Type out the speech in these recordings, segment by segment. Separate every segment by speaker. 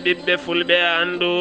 Speaker 1: ɓiɓɓe fulɓe andu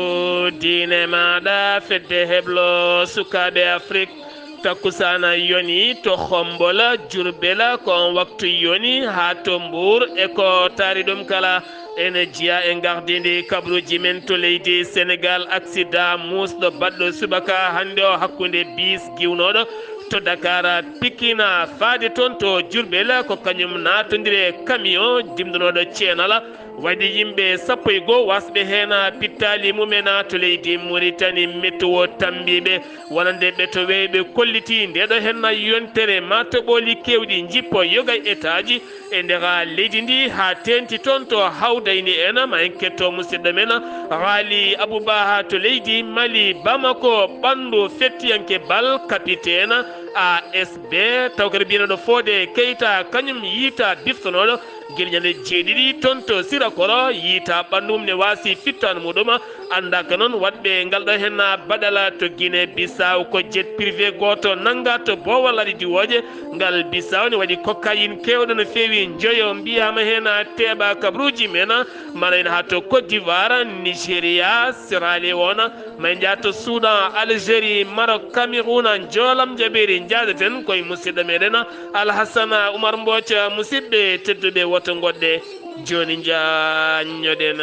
Speaker 1: diine maɗa fedde heblo sukaɓe Afrique takkusana yoni to Hombola Jurbela ko on waktu yoni ha to Mbour e ko taari ɗum kala ene jiya e gardidi kabruji men to leydi Sénégal accident musɗo baɗɗo subaka hande o hakkude bis giwnoɗo to Dakar Pikina faade toon to Jurbel ko kañum natodiri e camion dimdunoɗo ceenala waɗi yimɓe 11 wasɓe hen pittali mumen to leydi Mauritanie météo tambiɓe wonande ɓe to weeɓe kolliti ndeɗo hen yontere matoɓoli kewɗi jippo yoga étaji e nder leydi ndi ha tenti toon to hawdayni en ma en ketto musidɗo men Rali Abouba ha to leydi Mali Bamako ɓandu fettiyanke bal capitaine ASB taw kadi mbinoɗo Fodé Keita kañum yiita biftonoɗo guilñande jeeɗiɗi toon to Sirakoro yiita ɓandum ne wasi fittane muɗum anda ka noon waɗɓe ngalɗo hen baɗala to Guinée Bissau ko jet privé goto nanga to Bowal aɗa diwoje ngal Bissau ne waɗi cocaïne kewɗo no fewi joyo mbiyama hen teeɓa kabruji men mana en ha to Côte d'Ivoire Nigéria Sierra Leone ma en jaa to Soudan Algérie Maroc Cameroun jolam jaɓeri jaadaten koye musidɗo meɗen Alhassana Oumar Mbodj musidɓe tedduɓe woto goɗɗe joni jañoɗen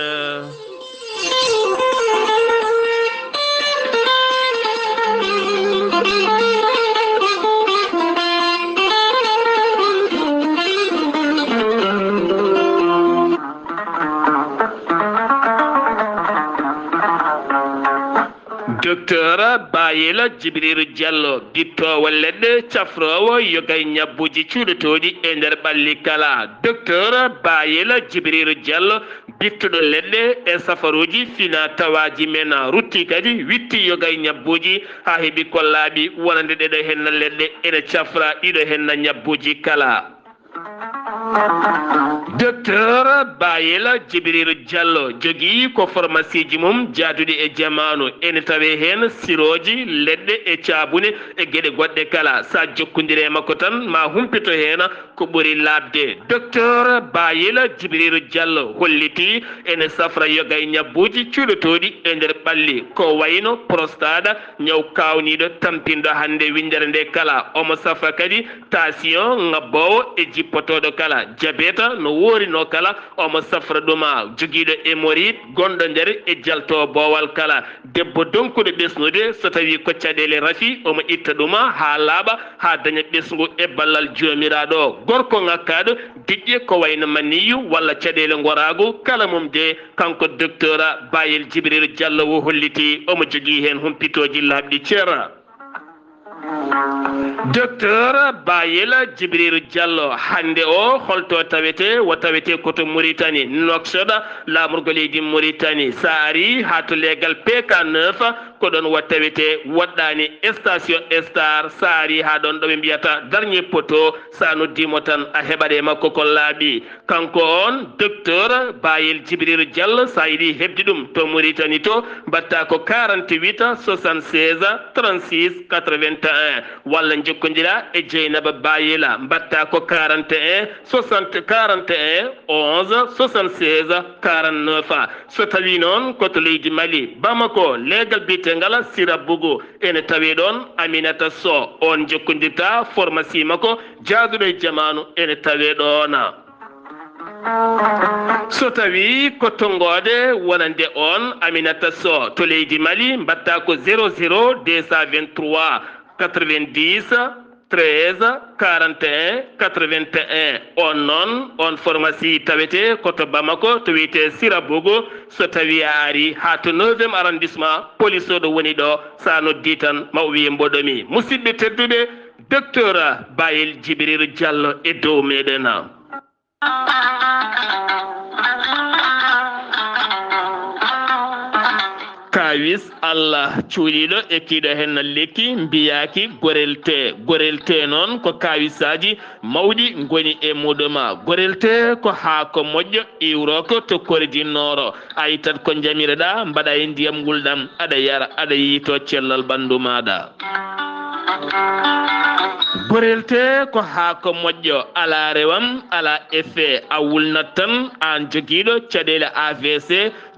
Speaker 1: docteur Bayela Djibril Diallo bittowo leɗɗe cafrowo yogay ñabbuji cuuɗotoɗi e nder ɓalli kala docteur Bayela Djibril Diallo bittuɗo leɗɗe e safaruji fina tawaji men rutti kadi witti yogay ñabbuji ha heeɓi kollaɓi wonande ɗeɗo henna leɗɗe ene cafra ɗiɗo henna ñabbuji kala docteur Bayela Djibril Diallo jogii ko pharmacie ji mum jaaduɗi e jamanu ene tawe hen siroji leɗɗe e caabune e gueɗe goɗɗe kala sa jokkodiri e makko tan ma humpito hen ko ɓuri labde docteur Bayela Djibril Diallo holliti ene safra yoga e ñabbuji cuuɗotoɗi e nder ɓalli ko wayno prostate ñaw kawniɗo tampinɗo hande windere nde kala omo safra kadi tension ngabbowo e jippotoɗo kala diabète no worino kala omo safra ɗuma joguiɗo hémorroïde gonɗo nder e jalto bowal kala debbo donkuɗo ɓesnude so tawi ko caɗele rafi omo itta ɗuma ha laaɓa ha daña ɓesgu e ballal jomiraɗo gorko ngakkaɗo diƴƴe ko wayno maniyu walla caɗele goragu kala mum de kanko docteur Bayel Djibril Diallo wo holliti omo jogui hen humpitoji labɗi ceera docteur Bayela Djibril Diallo hande o holto tawete wo tawete koto Mauritanie Nouakchott lamurgo leydi Mauritanie sa ari ha to legal PK9 ko ɗon wo tawete woɗɗani station Star sa ari ha ɗon ɗo ɓe mbiyata dernier poteau sa noddimo tan a heɓaɗe makko ko laaɓi kanko on docteur Bayel Djibril Diallo sa yiɗi hebde ɗum to Mauritanie to mbatta ko 48 76 36 81 walla jokkodira e Dieynaba Bayela mbatta ko 41 60 41 11 76 49 so tawi noon koto leydi Mali Bamako legal bitegal Sira Bougou ene tawi ɗon Aminata Sow on jokkodirta pharmacie makko jaaduɗo e jamanu ene tawe ɗon so tawi ko tongode wonande on Aminata Sow to leydi Mali mbatta ko 00 223 90 13 41 81 on noon on pharmacie tawete koto Bamako to wiyete Sira Bougou so tawi a ari ha to 9e arrondissement police o ɗo woni ɗo sa noddi tan ma o wiye mboɗomi musidɓe tedduɓe docteur Bayel Djibril Diallo e dow meɗen kawis Allah cuuɗiɗo ekkiɗo hen lekki mbiyaki gorelte noon ko kawisaji mawɗi goni e muɗuma gorelte ko haako moƴƴo iwroko to koridinoro a yittat ko jamireɗa mbaɗa e ndiyam gulɗam aɗa yara aɗa yiito cellal ɓandu maɗa gorelte ko ha ko moƴƴo ala rewam ala effet a wulnat tan an joguiɗo caɗele AVC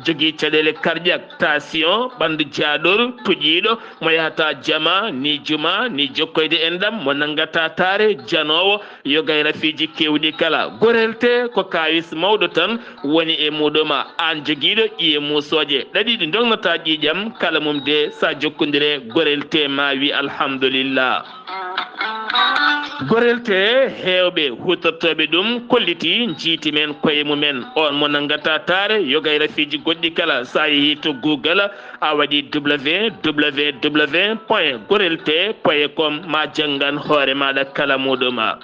Speaker 1: jogui caɗele cardiaque tension ɓandu jaaɗoru tuƴiɗo mo yahata jama ni juma ni jokkoyde en ɗam mo nangata taare janowo yogay rafiji kewɗi kala gorelte ko kawis mawɗo tan woni e muɗuma an joguiɗo ƴiye musoje ɗaɗi ɗi dognata ƴiƴam kala mum de sa jokkodire gorelte ma wi alhamdulillah gorelte hewɓe hutortoɓe ɗum kolliti jiiti men koye mumen on mo nangata taare yogay rafiji goɗɗi kala sa yeehi to Google a waɗi www.gorelte.com ma janggan hoore maɗa kala muɗuma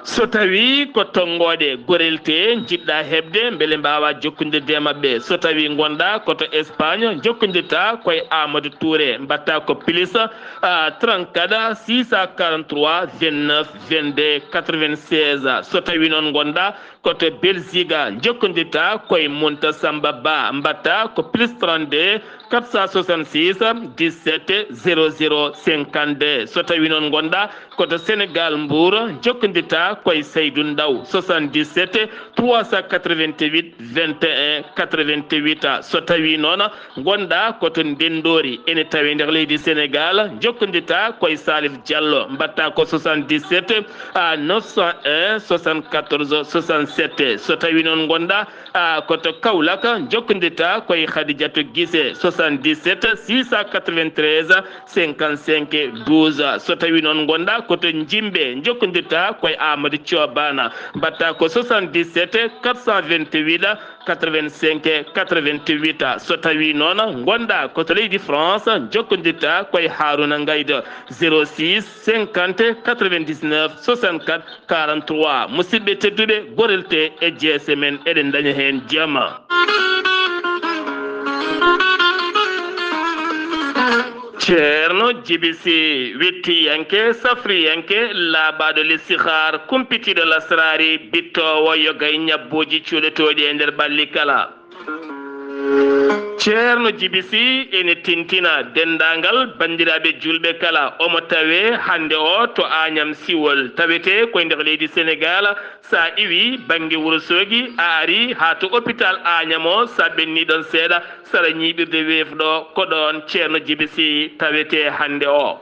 Speaker 1: so tawi ko tonggode gorelte jiɗɗa hebde beele mbawa jokkodirde e mabɓe so tawi gonɗa koto Espagne jokkodirta koye Amadou Touré mbatta ko plus 34 643 29 22 96 so tawi noon gonɗa koto Belgique jokkodirta koye Munta Samba Ba mbatta ko plus 32 466 17 00 52 so tawi noon gonɗa koto Sénégal Mbour jokkodirta koye Seydou Ndaw 77 388 21 88 so tawi noon gonɗa koto Ndendori ene tawi nder leydi Sénégal jokkodirta koye Salif Diallo mbatta ko 77 901 74 67 so tawi noon gonɗa koto Kaolack jokkodirta koye Khadidiatou Guissé 77 693 55 12 so tawi noon gonɗa koto Jimbe jokkodirta koye Amadou Thiobana mbatta ko 77 428 85 88 so tawi noon gonɗa koto leydi France jokkodirta koye Harouna Ngaydo 06 50 99 64 43 musidɓe tedduɓe gorelte e jeese men eɗen daña hen jama ceerno jibisi wettiyanke safriyanke laaɓaɗo listihar kumpitiɗo lasrari bittowo yogay ñabboji cuuɗetoɗi e nder balli kala ceerno jibisi ene tintina dendagal bandiraɓe julɓe kala omo tawe hande o to Agnam Siwol tawete koye nder leydi Sénégal sa iwi banggue Wourossogui a ari ha to hôpital Agnam o sa ɓenniɗon seeɗa sara ñiɓirde weefɗo ko ɗon ceerno jibisi tawete hande o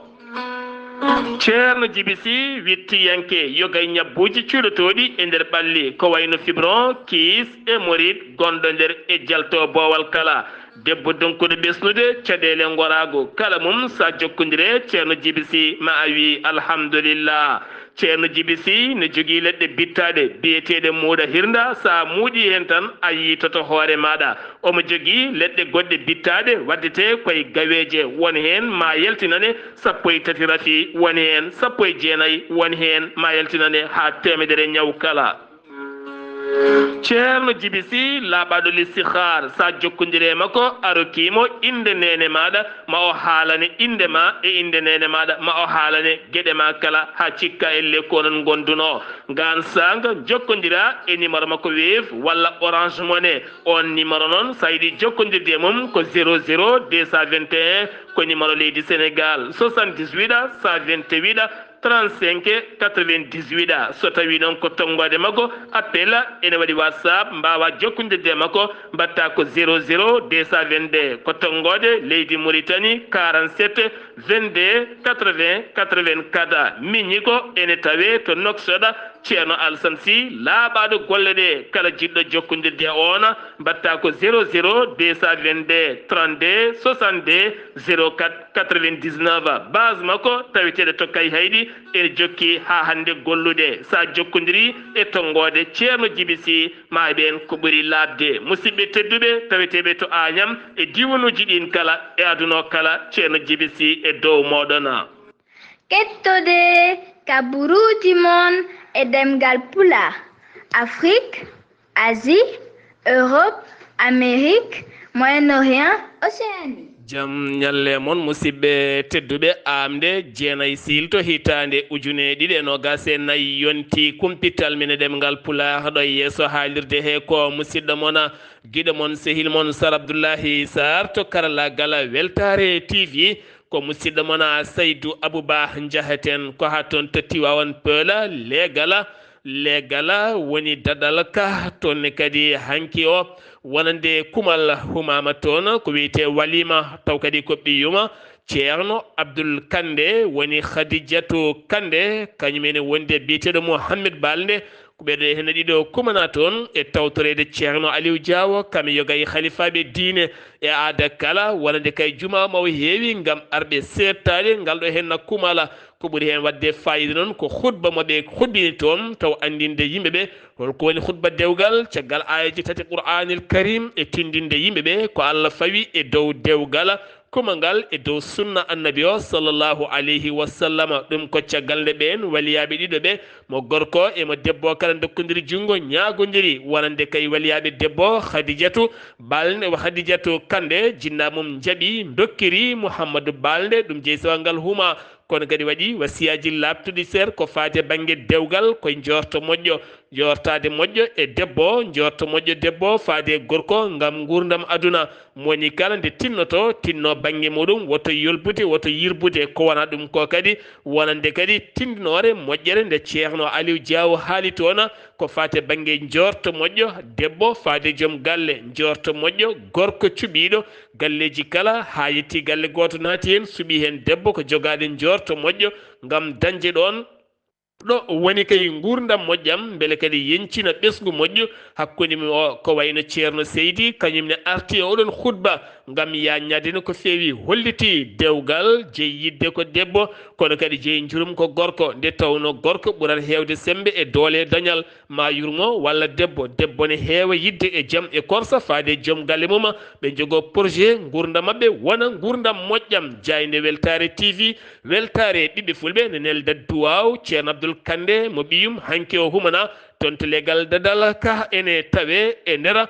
Speaker 1: ceerno jibisi wettiyanke yogay ñabbuji cuuɗotoɗi e nder ɓalli ko wayno fibron kiis hémorroïde gonɗo nder e jalto boowal kala debbo donkude ɓesnude caɗele gorago kala mum sa jokkodire ceerno jibisi ma a wi alhamdulillah ceerno jibisi ne jogui leɗɗe bittaɗe biyeteɗe muuɗa hirda sa muuɗi hen tan a yitoto hoore maɗa omo jogui leɗɗe goɗɗe bittaɗe waddete koye gaweje woni hen ma yaltinane 13 rafi woni hen 19 woni hen ma yaltinane ha temedere ñaw kala ceerno jibisi laaɓaɗo listihar sa jokkodire makko arokimo inde nene maɗa ma o haalane inde ma e inde nene maɗa ma o haalane gueɗe ma kala ha cikka elle ko onon gonduno gan sanga jokkodira e numéro makko Wave walla Orange Money on numéro noon sa yiɗi jokkodirde mum ko 00 221 ko numéro leydi Sénégal 78 128 35 98 so tawi noon ko tonggode makko appel ene waɗi WhatsApp mbawa jokkodirde makko mbatta ko 00 222 ko tonggode leydi Mauritanie 47 22 80 84 minni ko ene tawe to Noksoɗa ceerno Alassane Sy laaɓaɗo golle ɗe kala jiɗɗo jokkodirde ona mbatta ko 00 222 32 62 04 99 base makko taweteɗe tokkay hayɗi ene jokki ha hande gollude sa jokkodiri e tonggode ceerno jibisi ma ɓen ko ɓuuri labde musidɓe tedduɓe taweteɓe to Agnam e diwanuji ɗin kala e aduna kala ceerno jibisi e dow moɗon
Speaker 2: kettode kaburuji mon e demgal pula Afrique, Asie, Europe, Amérique, Moyen-Orient, Océanie.
Speaker 1: Jam nyalle mon musidɓe tedduɓe amde jeenayi silto hitande ujune ɗiɗi e nogas e nayyi yonti kumpital mine ɗemgal pulaar ɗo yeeso haalirde he ko musidɗo mon guiɗo mon sehil mon Sar Abdoullahi Sar to karallagal Weltare TV ko musidɗo mona Saydou Abouba jahaten ko ha toon to Tivaouane Peulh legala woni dadal ka toon kadi hanki o wonande kumal humama toon ko wiyete walima taw kadi ko ɓiyuma ceerno Abdoul Kande woni Khadijatou Kande kañumene wonde biyeteɗo Mouhamed Balde ko ɓeɗo hen ɗiɗo kumana toon e tawtorede ceerno Aliou Diawo kam yogay khalifaɓe diine e aada kala wonande kay juma mawo heewi gam arɓe settade ngal ɗo hen kumala ko ɓuri hen wadde fayida noon ko khutba moɓe huɗɗini toon taw andinde yimɓeɓe holko woni khutba dewgal caggal ayaji tati Qur'anil Karim e tindinde yimɓeɓe ko Allah fawi e dow dewgal kumangal e dow sunna annabi o sallallahu alayhi wa sallam ɗum ko caggal nde ɓen waliyaɓe ɗiɗo ɓe mo gorko e mo debbo kala dokkodiri jungo ñagodiri wonande kay waliyaɓe debbo Khadijatou Balde Khadijatou Kande jinna mum jaaɓi dokkiri Mouhamadou Balde ɗum jeeyi sawal ngal huma kono kadi waɗi wasiyaji labtuɗi seer ko faate banggue dewgal koye jorto moƴƴo jortade moƴƴo e debbo jorto moƴƴo debbo faade gorko gam gurdam aduna moni kala nde tinno banggue muɗum woto yolbude woto yirbude ko wona ɗum ko kadi wonande kadi tindinore moƴƴere nde ceerno Aliou Diawo haali toon ko faate banggue jorto moƴƴo debbo faade joom galle jorto moƴƴo gorko cuɓiɗo galleji kala ha yetti galle goto naati hen suuɓi hen debbo ko jogade jorto moƴƴo gam dañde ɗon ɗo woni kay gurdam moƴƴam beele kadi yencina ɓesgu moƴƴo hakkude o ko wayno ceerno Seydi kañumne arti oɗon khutba gam yañadene ko feewi holliti dewgal jeeyi yidde ko debbo kono kadi jeeyi jurum ko gorko nde tawno gorko ɓuurata hewde sembe e doole dañal ma yurmo walla debbo ne heewa yidde e jaam e korsa faade joom galle mum ɓe jogo projet gurdam mabɓe wona gurdam moƴƴam jayde Weltare TV weltare ɓiɓɓe fulɓe ne nelda duwaw ceerno Abdoul Kande mo ɓiyum hanki o humana toon to legal dadal ka ene tawe e nder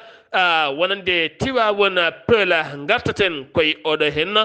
Speaker 1: wonande Tivaouane Peulh gartaten koye oɗo hen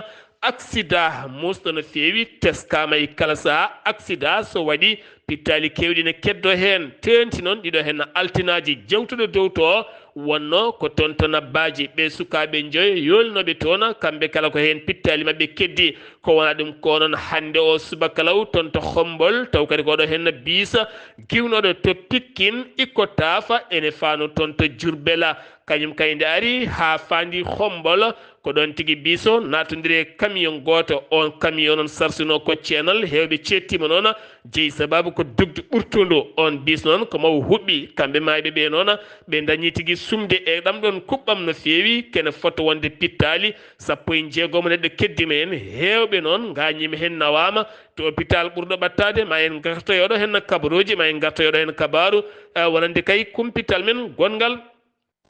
Speaker 1: accident musɗo no feewi teskama e kala saaha accident so waɗi pittali kewɗi ne keddo hen tenti noon ɗiɗo hen altinaji jewtuɗo dow to wonno ko toon to nabbaji ɓe sukaɓe joyo yolnoɓe toon kamɓe kala ko hen pittali mabɓe keddi ko wona ɗum ko noon hande o subakalaw toon to Khombol taw kadi koɗo hen biisa giwnoɗo to Pikine Icko Tafa ene fano toon to Diourbel kañum kayde ari ha fandi Khombol ko ɗon tigui biso natodire camion goto on camion noon sarsino ko ceenal hewɓe cettima noon jeeyi sababu ko dugde ɓurtudu on bis noon ko mawo huɓɓi kamɓe mayɓe ɓe noon ɓe dañi tigui sumde e ɗam ɗon kuɓɓam no feewi kene foto wonde pittali 16 neɗɗo keddima hen hewɓe noon gañima hen nawama to hôpital ɓurɗo ɓattade ma en gartoyoɗo hen kabaruji ma en gartoyoɗo hen kabaru wonande kay kumpital men gongal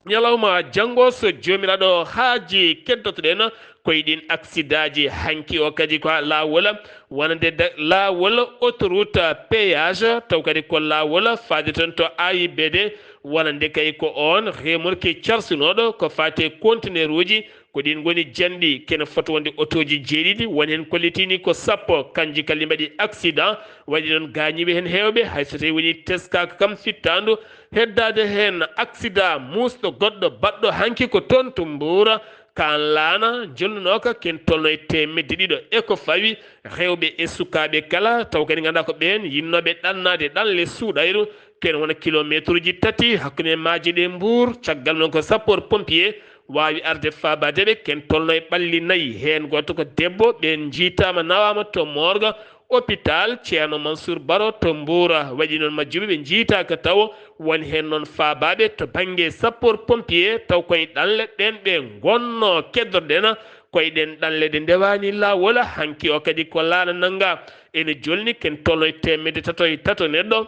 Speaker 1: ñalawma janggo so jomiraɗo haaji keddotoɗen koye ɗin accident ji hanki o kadi ko lawol wonande lawol autoroute péage taw kadi ko lawol faade toon to AIBD wonande kay ko on remorque carsinoɗo ko fate conteneur uji ko ɗin goni janɗi kene foto wonde autoji jeeɗiɗi woni hen kollitini ko 10 kanji kalli mbaɗi accident waɗi ɗon gañiɓe hen hewɓe hayso tawi woni teskaka kam fittandu heddade hen accident musɗo goɗɗo baɗɗo hanki ko toon to Mbour kan laana jonnunoka ken tolno e temedde ɗiɗo e ko fawi rewɓe e sukaɓe kala taw kadi ganduɗa ko ɓen yinnoɓe ɗannade ɗanle suuɗayru ken wona kilométre uji 3 hakkude maaji ɗe Mbour caggal noon ko sapeur pompier wawi arde fabadeɓe ken tolno e ɓalli 4 hen goto ko debbo ɓen jiitama nawama to morgue hôpital ceerno Mansour Baro to Mbour waɗi noon majjuɓe ɓe jiitaka taw woni hen noon fabaɓe to banggue sapeur pompier taw koye ɗanle ɗen ɓe gonno keddorɗen koye ɗen ɗanle ɗe ndewani lawol hanki o kadi ko laana nanga ene jolni ken tolno e temedde tato neɗɗo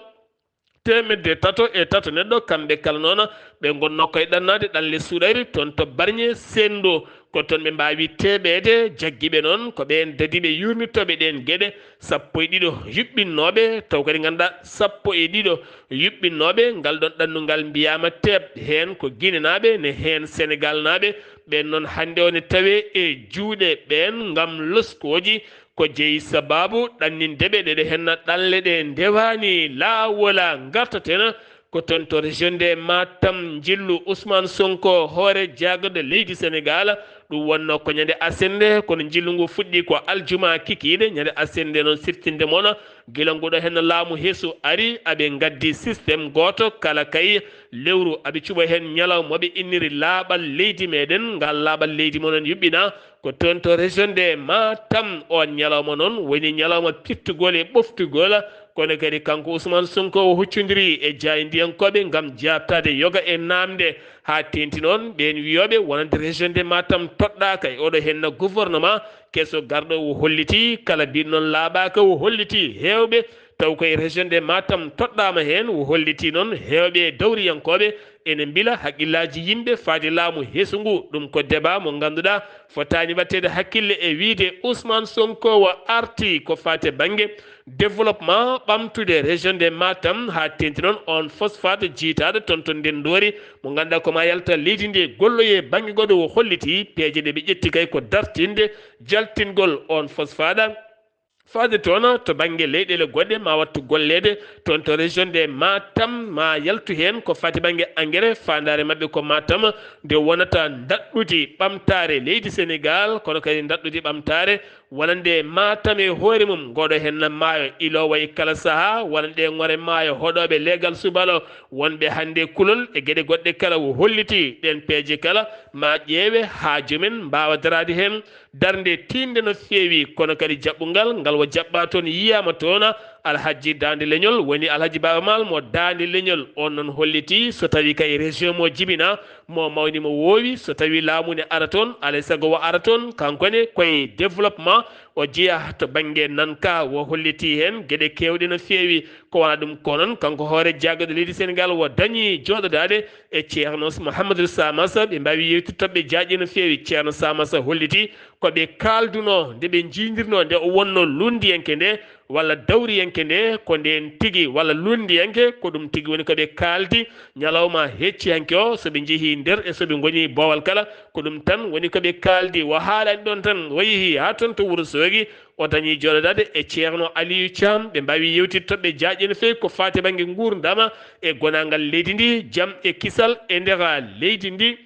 Speaker 1: temedde tato neɗɗo kamɓe kala noon ɓe gonno koye ɗannade ɗanle suuɗayri toon to Bargné Sendo ko toon ɓe mbawi teɓede jagguiɓe noon ko ɓen dadiɓe yurnittoɓe ɗen gueɗe 12 yuɓɓinnoɓe taw kadi ganduɗa 12 yuɓɓinnoɓe ngal ɗon ɗannungal mbiyama teeb hen ko Guinée naɓe ne hen Sénégal naɓe ɓen noon hande o ne tawe e juuɗe ɓen gam loskoji ko jeeyi sababu ɗannindeɓe ɗeɗe hen ɗanle ɗe ndewani lawola gartaten ko toon to région de Matam jillu Ousmane Sonko hoore jagode leydi Sénégal ɗum wonno ko ñande asende kono jillungu fuɗɗi ko aljuma kikiɗe ñande asende noon siftinde mono gila nguɗo hen laamu heesu ari aɓe gaddi systéme goto kala kay lewru aɓe cuɓa hen ñalawmaɓe inniri laaɓal leydi meɗen ngal laaɓal leydi monon yuɓɓina ko toon to région de Matam on ñalawma noon woni ñalawma pittugol e ɓoftugol kono kadi kanko Ousmane Sonko o huccodiri e jaydiyankoɓe gam jabtade yoga e namde ha tenti noon ɓen wiyoɓe wonande région de Matam toɗɗaka e oɗo henna gouvernement kesso garɗo o holliti kala mbiɗ noon laaɓaka o holliti hewɓe taw koye région de Matam toɗɗama hen o holliti noon hewɓe dawriyankoɓe ene mbila haqqillaji yimɓe faade laamu heesu ngu ɗum ko débat mo ganduɗa fotani wattede hakkille e wiide Ousmane Sonko o arti ko fate banggue développement ɓamtude région de Matam ha tenti noon on phosphate jiitaɗo toon to ndendori mo ganduɗa koma yalta leydi ndi golloye banggue goɗo o holliti peeje ɗe ɓe ƴetti kay ko dartinde jaltingol on phosphate faade toon to banggue leyɗele goɗɗe ma wattu gollede toon to région de Matam ma yaltu hen ko fati banggue engrais fandare mabɓe ko Matam nde wonata daɗɗude ɓamtare leydi Sénégal kono kadi daɗɗude ɓamtare wonande Matam e hoore mum goɗo hen maayo ilowo e kala saaha wonande ngore maayo hoɗoɓe leegal subalo wonɓe hande kulol e gueɗe goɗɗe kala o holliti ɗen peeje kala ma ƴeewe haaju men mbawa darade hen darde tinde no feewi kono kadi jaɓɓugal ngal wo jaɓɓa toon yiyama toon alhaji dande leñol woni alhaji baba mal mo dande leñol on noon holliti so tawi kay région mo jibina mo mawni mo woowi so tawi laamu ne ara toon alay saago wo ara toon kankone koye développement o jeeya to banggue nanka wo holliti hen gueɗe kewɗe no feewi ko wona ɗum ko noon kanko hoore jaggaɗo leydi Sénégal wo dañi joɗodade e ceerno Mouhamadou Samassa ɓe mbawi yewtittoɓe jaaƴi no feewi ceerno Samassa holliti koɓe kalduno nde ɓe jidirno nde o wonno lundiyanke nde walla dawriyanke nde ko nden tigui walla lundiyanke ko ɗum tigui woni koɓe kaldi ñalawma hecci hanke o soɓe jeehi nder e soɓe goni bowal kala ko ɗum tan woni koɓe kaldi wo haalani ɗon tan o yeehi ha toon to Wourossogui o dañi joɗodade e ceerno Aliou Thiam ɓe mbawi yewtittoɓe jaaƴi no fewi ko fati banggue gurdama e gonagal leydi ndi jaam e kisal e nder leydi ndi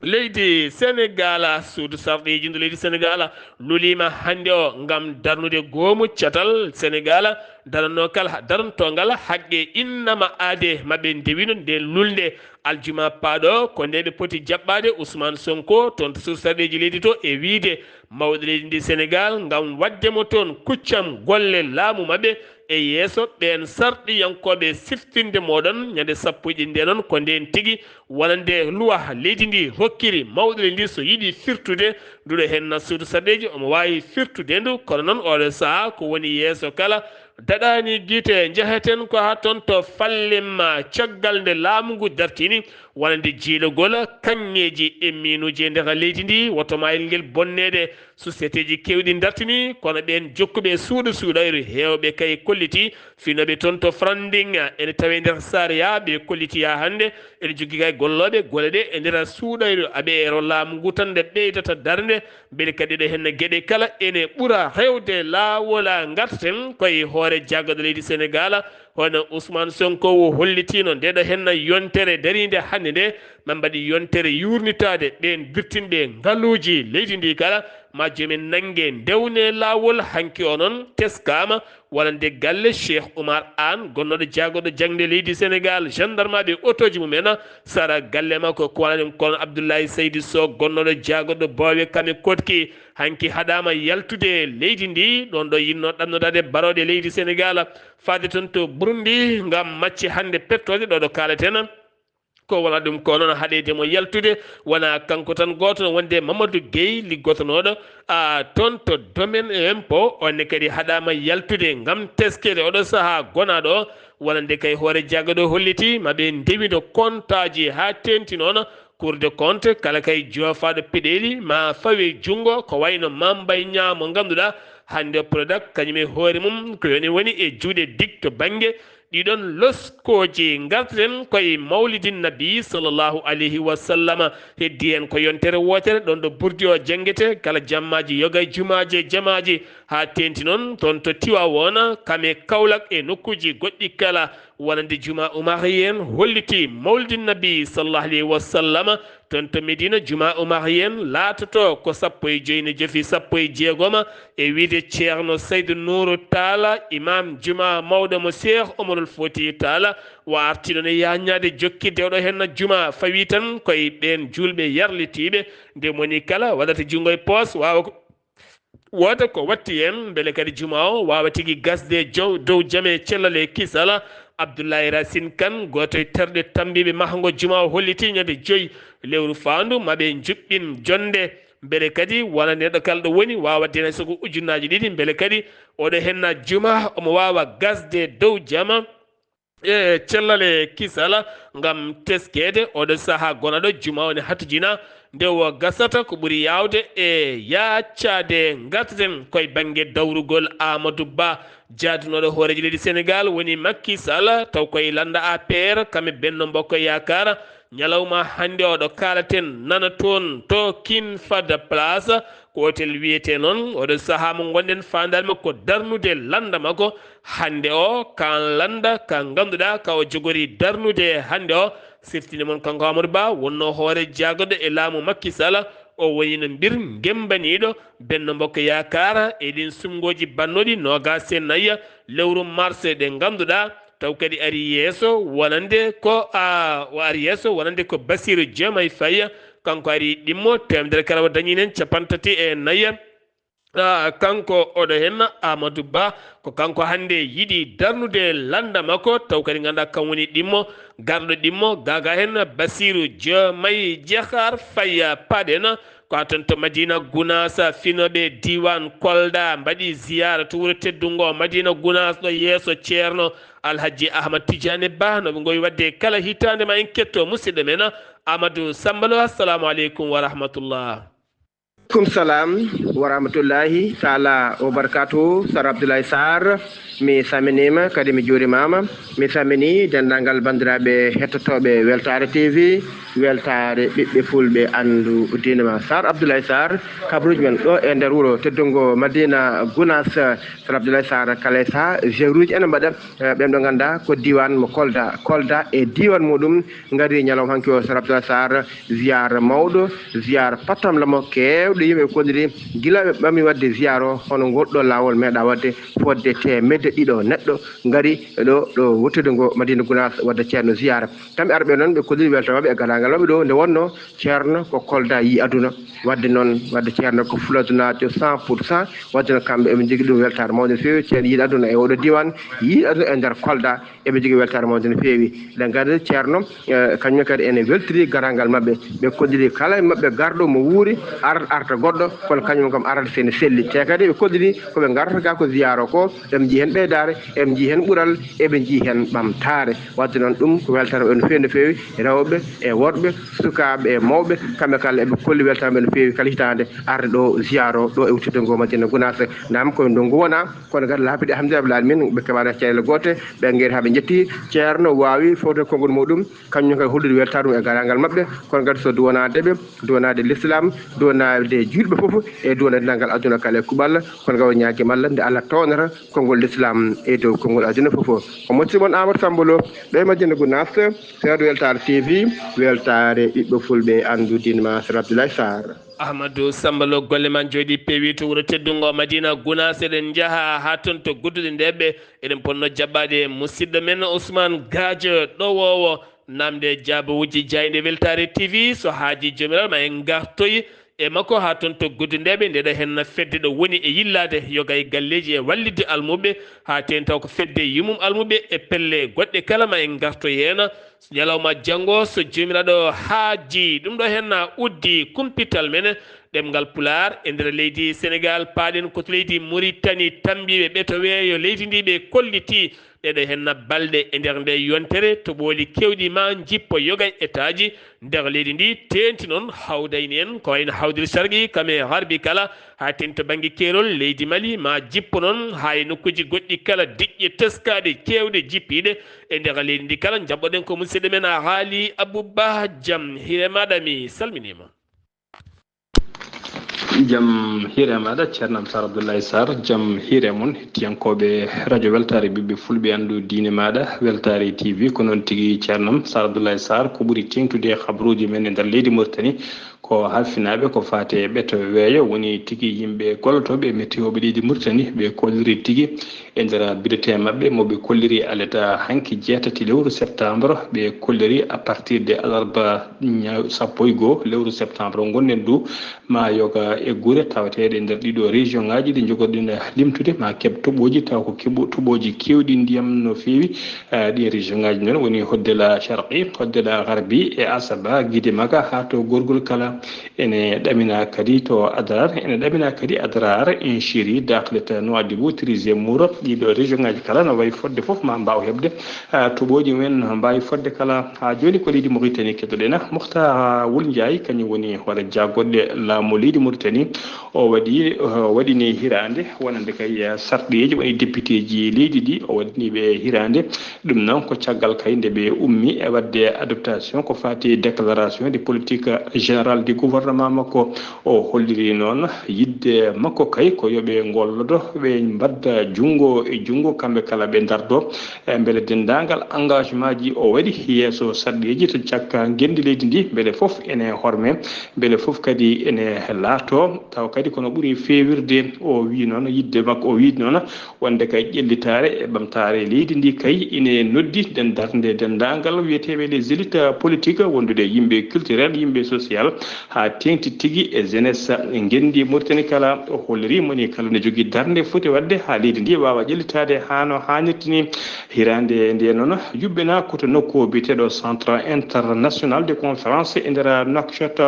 Speaker 1: leydi Sénégal suudu sarɗiji ndu leydi Sénégal lulima hande o gam darnude goomu catal Sénégal daranno kala darantogal haqqe innama aade mabɓe ndewino nde lulde aljuma paaɗo ko nde ɓe poti jaɓɓade Ousmane Sonko toon to suudu sarɗiji leydi to e wiide mawɗo leydi ndi Sénégal gam waddemo toon kuccam golle laamu mabɓe e yeeso ɓen sarɗiyankoɓe siftinde moɗon ñande sappo ɗi nde noon ko nden tigui wonande luwa leydi ndi hokkiri mawɗo ndi so yiiɗi firtude nduɗo hen suudu sarɗeji omo wawi firtude ndu kono noon oɗo saaha ko woni yeeso kala daɗani guite jeheten ko ha toon to fallemma caggal nde laamu ngu dartini wonande jiilogol kanŋeji e minuji e nder leydi ndi woto mayel ngel bonnede société ji kewɗi dartini kono ɓen jokkuɓe suuɗo suuɗayru hewɓe kay kolliti finoɓe toon to Frandinga ene tawe nder Saria ɓe kolliti ha hande ene jogui kay golloɓe gole ɗe e nder suuɗayru aɓe ero laamu ngu tan nde ɓeydata darde beele kadi ɗo hen gueɗe kala ene ɓuura hewde lawola gartaten koye hoore jaggaɗo leydi Sénégal hono Ousmane Sonko o hollitino ndeɗo henna yontere darinde hande nde man mbaɗi yontere yurnitade ɓen birtinɓe ngaaluji leydi ndi kala ma jomin nangue ndewne lawol hanki o noon teskama wonande galle Cheikh Oumar Anne gonnoɗo jaggoɗo jangde leydi Sénégal gendarme ɓe autoji mumen sara galle makko ko wona ɗum kono Abdoulaye Seydou Sow gonnoɗo jaggoɗo Bowe Kame Kotki hanki haɗama yaltude leydi ndi ɗon ɗo yinno ɗamnodade baroɗe leydi Sénégal faade toon to Burundi gam macci hande pettode ɗo kaleten ko wona ɗum ko noon haɗede mo yaltude wona kanko tan goto wonde Mamadou Gueye liggotonoɗo toon to domaine impôt onne kadi haɗama yaltude gam teskede oɗo saaha gonaɗo wonande kay hoore jaggaɗo holliti maɓe ndewido comptaji ha tenti noon Cour de compte kala kay jofaɗo peɗeli ma fawe jungo ko wayno Mambay Niang mo ganduɗa hande Prodac kañum e hoore mum ko woni e juuɗe dig to banggue ɗiɗon loskoji garten koye mawlidin nabi sallllahu alayhi wa sallam heddi en ko yontere wotere ɗon ɗo burdi o jangguete kala jammaji yoga jumaji jamaji ha tenti noon toon to Tiwawon kame Kaolack e nokkuji goɗɗi kala wonande juma umari en holliti mawlidin nabi sallllahu alayhi wa sallam ton to Medina juma umarien latoto ko sappo e joyni jofi sappo e jeegoma e wiide ceerno Seydou Nourou Talla imam juma mawɗo mo Cheikh Omarul Fouti Talla wa artiɗo ne yaññade jokki dewɗo hen juma fawi tan koye ɓen julɓe yarlitiɓe nde moni kala waɗata jungo e poos wawa woda ko watti en beele kadi juma o wawa tigui gasde dow jaame cellale kisala Abdoulaye Racine Kane goto e terɗe tambiɓe mahgo juma o holliti ñande 5 lewru fandu maɓe juɓɓin jonde beele kadi wona neɗɗo kala ɗo woni wawa dena sogo ujunnaji ɗiɗi beele kadi oɗo henna juma omo wawa gasde dow jama e cellale kisala gam teskede oɗo saaha gonaɗo juma o ne hatujina nde o gasata ko ɓuuri yawde e yaccade gartaten koye banggue dawrugol Amadou Ba jaadunoɗo hooreji leydi Sénégal woni Macky Sall taw koye landa APR kamɓe Benno Bokk Yakar ñalawma hande oɗo kalaten nana toon to King Fahd Palace ko hotel wiyete noon oɗo saaha mo gonɗen fandare makko darnude landa makko hande o kan landa ka ganduɗa ka o jogori darnude hande o siftinde moon kanko Amadou Ba wonno hoore jagoɗo e laamu Macky Sall o woni no mbir gembaniɗo Benno Bokk Yakar e ɗin sumgoji bannoɗi nogas e nayyi lewru mars ɗe ganduɗa taw kadi ari yeeso wonande ko ari yeeso wonande ko Bassirou Diomaye Faye kanko ari ɗimmo temedere kala o dañinen 34 kanko oɗo hen Amadou Ba ko kanko hande yiɗi darnude landa makko taw kadi ganduɗa kan woni ɗimmo garɗo ɗimmo gaga hen Bassirou Diomaye Diakhar Faye paɗen ko aton to Madina Gounass finoɓe diwan Kolda mbaɗi ziyara to wuuro teddungo Madina Gounass ɗo yeeso ceerno Alhaji Ahmad Tidiane Ba noɓe gowi wadde kala hitande ma en ketto musidɗo men Amadou Sambalo assalamu aleykum wa rahmatullah.
Speaker 3: Kum salam wa rahmatullahi taala wa barakatuh. Sar Abdoulaye Sarr mi saminima kadi mi juurimama mi samini dendagal bandiraɓe hettotoɓe Weltare TV weltare ɓiɓɓe fulɓe andu dinama. Sar Abdoulaye Sarr kabruji men ɗo e nder wuuro teddungo Madina Gounass. Sar Abdoulaye Sarr kala sa jeuruji ene mbaɗa ɓen ɗo ganduɗa ko diwan mo Kolda e diwan muɗum gari ñalawma hanki o. Sar Abdoulaye Sarr ziyara mawɗo ziyara pattamlamo kewɗo yimɓe kodiri gila ɓe ɓami wadde ziyare o hono goɗɗo lawol meeɗa wadde fodde temedde ɗiɗo neɗɗo gari ɗo wuttude ngo Madina Gounass wadde ceerno ziyara kamɓe arɓe noon ɓe kodiri weltamaɓe e galagal maɓɓe ɗo nde wonno ceerno ko Kolda yi aduna wadde noon wadde ceerno ko fuladunajo 100% wadde no kamɓe eɓe jogui ɗum weltare mawde no fewi ceerno yiiɗi aduna e oɗo diwan yiiɗi aduna e nder Kolda eɓe jogui weltare mawde no fewi eɗen gandi ceerno kañum kadi ene weltiri garagal maɓɓe ɓe kodiri kala e maɓɓe garɗo mo wuuri arta goɗɗo kono kañum kam arata sene selli te kadi ɓe kodiri koɓe garata ga ko ziyara ko eɓe jii hen ɓeydare eɓe jii hen ɓuural eɓe jii hen ɓamtare wadde noon ɗum ko weltare no fewi no fewi rewɓe e worɓe sukaɓe e mawɓe kamɓe kala eɓe kolli weltare no fewi kala hitande arde ɗo ziyaro ɗo e wuttude ngo Madina Gounass nam koye ndungu wona kono kadi laabiɗe alhamdulillah alamin ɓe keɓani caɗele gote ɓe gueri haaɓe jetti ceerno wawi fawde konngol muɗum kañum kadi hollude weltare ɗum e garagal maɓɓe kono kadi so duwonadeɓe duwonade l'islam duwonade julɓe foof e duwonade dendagal aduna kala e kuɓal kono kadi ñaguima Allah nde Allah townata konngol l'islam e dow konngol aduna foof o mottimon Amadou Sambolo ɗo e Madina Gounass seedo Weltare TV weltare ɓiɓɓe fulɓe andu dinma Sar Abdoulaye Sarr.
Speaker 1: Ahmadou Sambalo golle man jooɗi peewi to wuuro teddungo Madina Gounass eɗen jaaha ha toon to guddude ndeɓe eɗen ponno jaɓɓade musidɗo men Ousmane Gadio ɗowowo namde jaabo wujji jayde Weltare TV so haaji jomiraɗo ma en gartoyi e makko ha toon to guddudeɓe ndeɗo hen fedde ɗo woni e yillade yoga e galleji e wallidde almuɓe ha ten taw ko fedde yumum almuɓe e pelle goɗɗe kala ma en gartoy hen ñalawma janggo so jomiraɗo haaji ɗum ɗo hen uddi kumpital men ɗemgal Pulaar e nder leydi Sénégal paaɗen ko to leydi Mauritanie tambiɓe ɓe to weeyo leydi ndi ɓe kolliti ɗeɗo hen balɗe e nder nde yontere to ɓooli kewɗi ma jippo yogay état ji nder leydi ndi tenti noon hawdayni en ko wayno hawdir sargui kame harbi kala ha tenti banggue keerol leydi Mali ma jippo noon ha e nokkuji goɗɗi kala diƴƴe teskaɗe kewɗe jippiɗe e nder leydi ndi kala jabɓoɗen ko musidɗo men a haali Abouba Diam hire maɗa mi salminima.
Speaker 4: jam hire maɗa ceernam sar abdoulaye sar jam hire mon hettiyankoɓe radio weltare ɓiɓɓe fulɓe andu diine maɗa weltare tv ko noon tigui ceernam sar abdoulaye sar ko ɓuuri tengtude habruji men e nder leydi mauritanie ko halfinaɓe ko fate ɓeto weeyo woni tigui yimɓe gollotoɓe météoɓe leydi mauritanie ɓe kolliri tigui e nder bidete mabɓe moɓe kolliri aleta hanki 6 lewru septembre ɓe kolliri à partir de alarba 11 lewru septembre gonnen du ma yoga e guure tawateɗe nder ɗiɗo région ngaji ɗi jogoɗen limtude ma keeb toɓoji taw ko toɓoji kewɗi ndiyam no fewi ɗi région ngaji noon woni hoddela sharqi hoddela garbi e asaba guide maga ha to gorgol kala ene ɗamina kadi to adrar ene ɗamina kadi adrar inchéri dakleta nouadhibou trisé mouro ɗiɗo région ngaji kala no wawi fodde foof ma mbaw heɓde toɓoji men mbawi fodde kala ha joni ko leydi mauritanie keɗoɗena Mokhtar Wul Ndiaye kañum woni hoore jaggoɗɗe laamu leydi mauritanie o waɗini hirande wonande kay sarɗeji woni député ji leydi ɗi o waɗiniɓe hirande ɗum noon ko caggal kay nde ɓe ummi e wadde adaptation ko fati déclaration de politique générale du gouvernement makko o holliri noon yidde makko kay ko yoɓe gollodo ɓe mbadda jungo e jungo kamɓe kala ɓe dardo beele dendagal engagement ji o waɗi yeeso sarɗeji to cakka gendi leydi ndi beele foof ene horme beele foof kadi ene laato taw kadi kono ɓuuri fewirde o wi noon yidde makko o wi noon wonde kay ƴellitare e ɓamtare leydi ndi kay ine noddi den darde dendagal wiyeteɓe les élites politique wondude yimɓe culturel yimɓe social ha tengti tigui e jeunesse gendi Mauritanie kala o holliri moni kala ne jogui darde foti wadde ha leydi ndi wawa ƴellitade hano hannirtini hirande nde noon yuɓɓena koto nokku biteɗo centre international de conférence e nder Nouakchott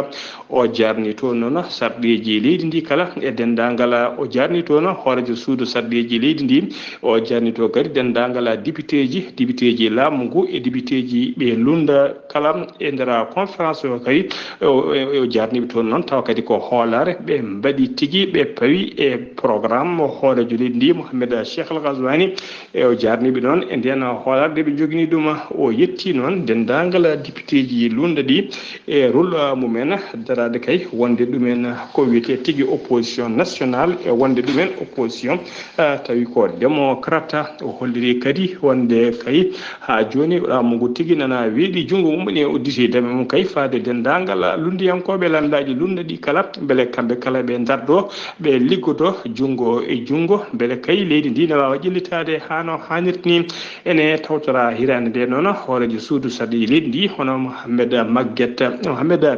Speaker 4: o jarni to noon sarɗeji leydi ndi kala e dendagal o jarni to noon hoorejo suudu sarɗeji leydi ndi o jarni to kadi dendagal député ji laamu ngu e député ji ɓe lunda kala e nder conférence o kadi o jarniɓe toon noon tawa kadi ko hoolare ɓe mbaɗi tigui ɓe pawi e programme hoorejo leydi ndi Mohamed Cheikh Al Ghazouani e o jarniɓe noon e nden hoolarde ɓe jogini ɗum o yetti noon dendagal député ji lunda ɗi e rôle mumen darade kay wonde ɗumen ko wiyete tigui opposition nationale e wonde ɗumen opposition tawi ko démocrate o holliri kadi wonde kay ha joni ɗamugu tigui nana weeɗi junggo mum e udditi deme mum kay faade dendagal lundiyankoɓe landaji lunda ɗi kala beele kamɓe kala ɓe dardo ɓe liggodo junggo e junggo beele kay leydi ndi ne wawa ƴellitade hano hannirtini ene tawtora hirande nde noon hoorejo suudu sarɗi leydi ndi hono Mohamed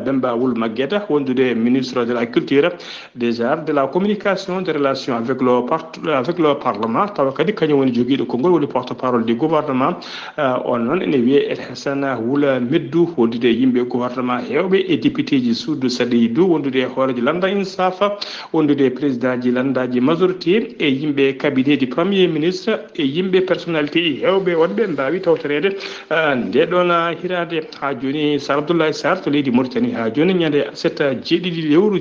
Speaker 4: Bemba Wul Maguette wondude ministre de la culture des arts de la communication des relations avec le parlement tawa kadi kañum woni joguiɗo konngol woni porte parole du gouvernement on noon ene wiye El Hassan Wula Meddou wondude yimɓe gouvernement hewɓe e député ji suudu sarɗi du wondude hoorejo landa insafa wondude président ji landaji majorité e yimɓe cabinet du premier ministre e yimɓe personnalité hewɓe wonɓe mbawi tawtorede nde ɗon hirade ha joni Sar Abdoulaye Sarr to leydi Mauritanie ha joni ñande 7 lewru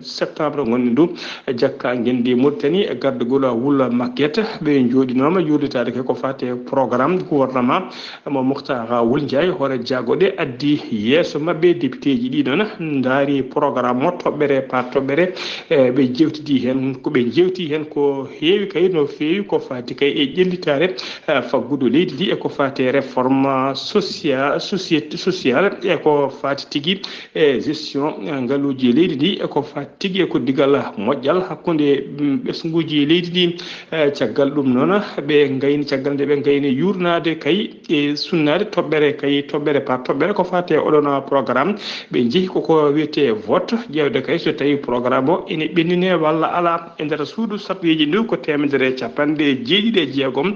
Speaker 4: septembre gonɗi ndu jakka gendi Mauritanie e gardugol Wula Maguette ɓe joɗinoma yurditade ko fate programme gouvernement mo Mokhtar Wul Ndiaye hoore jagoɗe addi yeeso mabɓe député ji ɗi noon daari programme mo toɓɓere par toɓɓere ɓe jewtidi hen koɓe jewti hen ko heewi kay no feewi ko fati kay e ƴellitare faggudu leydi ndi e ko fate réforme sociale e ko fati tigui e gestion ngaluji leydi ndi e ko fati tigui e ko digal moƴƴal hakkude ɓesguji leydi ndi caggal ɗum noon ɓe gayni caggal nde ɓe gayni yurnade kay e sunnade toɓɓere par toɓɓere ko fate oɗon programme ɓe jeehi koko wiyete vote ƴewde kay so tawi programme o ene ɓennine walla ala e nder suudu sarɗeji ndu ko 1jeeɗiɗi